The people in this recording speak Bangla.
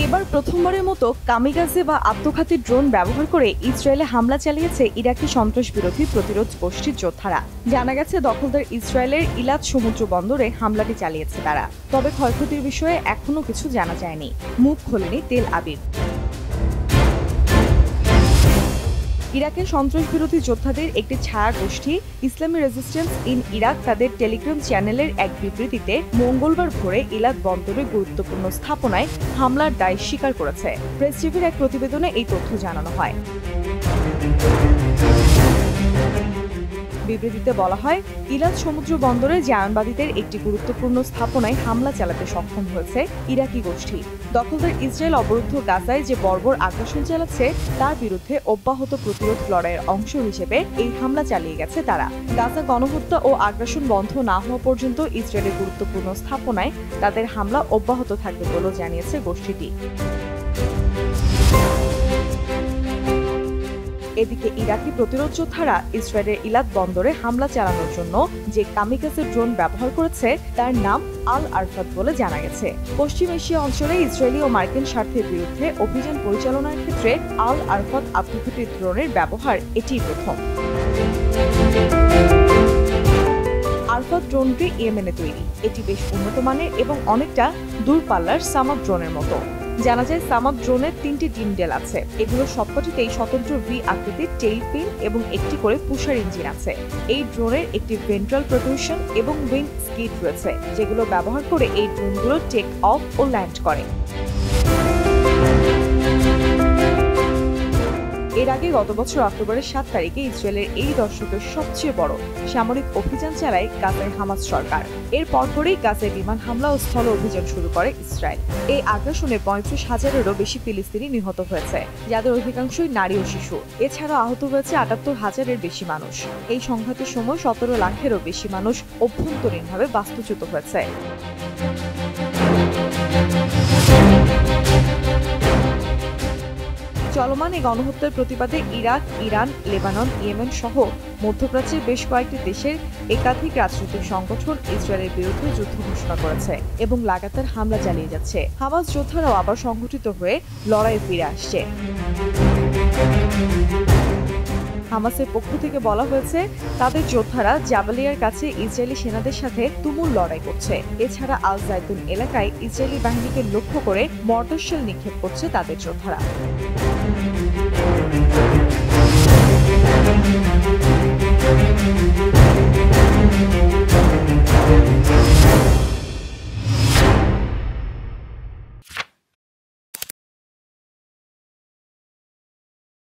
এবার প্রথমবারের মতো কামিকাজে বা আত্মঘাতী ড্রোন ব্যবহার করে ইসরায়েলে হামলা চালিয়েছে ইরাকি সন্ত্রাস বিরোধী প্রতিরোধ গোষ্ঠীর যোদ্ধারা। জানা গেছে দখলদার ইসরায়েলের ইলাদ সমুদ্র বন্দরে হামলাটি চালিয়েছে তারা। তবে ক্ষয়ক্ষতির বিষয়ে এখনো কিছু জানা যায়নি। মুখ খোলেনি তেল আবিব। ইরাকের সন্ত্রাস বিরোধী যোদ্ধাদের একটি ছায়া গোষ্ঠী ইসলামী রেজিস্ট্যান্স ইন ইরাক তাদের টেলিগ্রাম চ্যানেলের এক বিবৃতিতে মঙ্গলবার ভোরে ইলাদ বন্দরে গুরুত্বপূর্ণ স্থাপনায় হামলার দায় স্বীকার করেছে। প্রেস টিভির এক প্রতিবেদনে এই তথ্য জানানো হয়। বিবৃতিতে বলা হয়, ইলাদ সমুদ্র বন্দরে জায়নবাদীদের একটি গুরুত্বপূর্ণ স্থাপনায় হামলা চালাতে সক্ষম হয়েছে ইরাকি গোষ্ঠী। দখলদার ইসরায়েল অবরুদ্ধ গাজায় যে বর্বর আগ্রাসন চালাচ্ছে তার বিরুদ্ধে অব্যাহত প্রতিরোধ লড়াইয়ের অংশ হিসেবে এই হামলা চালিয়ে গেছে তারা। গাজা গণহত্যা ও আগ্রাসন বন্ধ না হওয়া পর্যন্ত ইসরায়েলের গুরুত্বপূর্ণ স্থাপনায় তাদের হামলা অব্যাহত থাকবে বলেও জানিয়েছে গোষ্ঠীটি। এদিকে ইরাকি প্রতিরোধ যোদ্ধারা ইসরায়েলের ইলাদ বন্দরে হামলা চালানোর জন্য যে কামিকাজে ড্রোন ব্যবহার করেছে তার নাম আল আরফাত বলে জানা গেছে। পশ্চিম এশিয়া অঞ্চলে ইসরায়েলি ও মার্কিন স্বার্থের বিরুদ্ধে অভিযান পরিচালনার ক্ষেত্রে আল আরফাত আত্মঘাতী ড্রোনের ব্যবহার এটিই প্রথম। আরফাত ড্রোনটি ইয়েমেনে তৈরি। এটি বেশ উন্নত মানের এবং অনেকটা দূরপাল্লার সামাদ ড্রোনের মতো। জানা যায় সামাদ ড্রোনের 3টি ডিমডেল আছে। এগুলো সবকটিতেই স্বতন্ত্র ভি আকৃতির টেইল ফিন এবং একটি করে পুশার ইঞ্জিন আছে। এই ড্রোনের একটি ভেন্ট্রাল প্রোট্রুশন এবং উইং স্কিড রয়েছে, যেগুলো ব্যবহার করে এই ড্রোনগুলো টেক অফ ও ল্যান্ড করে। এর আগে গত বছর অক্টোবরের 7 তারিখে ইসরায়েলের এই দশকের সবচেয়ে বড় সামরিক অভিযান চালায় গাজার হামাস সরকার। এর পরপরই গাজায় বিমান হামলা ও স্থল অভিযান শুরু করে ইসরায়েল। এই আগ্রাসনে 35,000-এরও বেশি ফিলিস্তিনি নিহত হয়েছে, যাদের অধিকাংশই নারী ও শিশু। এছাড়া আহত হয়েছে 78,000-এর বেশি মানুষ। এই সংঘাতের সময় 17 লাখেরও বেশি মানুষ অভ্যন্তরীণভাবে বাস্তুচ্যুত হয়েছে। চলমান এই গণহত্যার প্রতিবাদে ইরাক, ইরান, লেবানন, ইয়েমেন সহ মধ্যপ্রাচ্যের বেশ কয়েকটি দেশের একাধিক রাজনৈতিক সংগঠন ইসরায়েলের বিরুদ্ধে যুদ্ধ ঘোষণা করেছে এবং লাগাতার হামলা চালিয়ে যাচ্ছে। হামাস যোদ্ধারাও আবার সংগঠিত হয়ে লড়াইয়ে ফিরে আসছে। হামাসের পক্ষ থেকে বলা হয়েছে, তাদের যোদ্ধারা জাবালিয়ার কাছে ইসরায়েলি সেনাদের সাথে তুমুল লড়াই করছে। এছাড়া আল জাইতুন এলাকায় ইসরায়েলি বাহিনীকে লক্ষ্য করে মর্টার শেল নিক্ষেপ করছে তাদের যোদ্ধারা।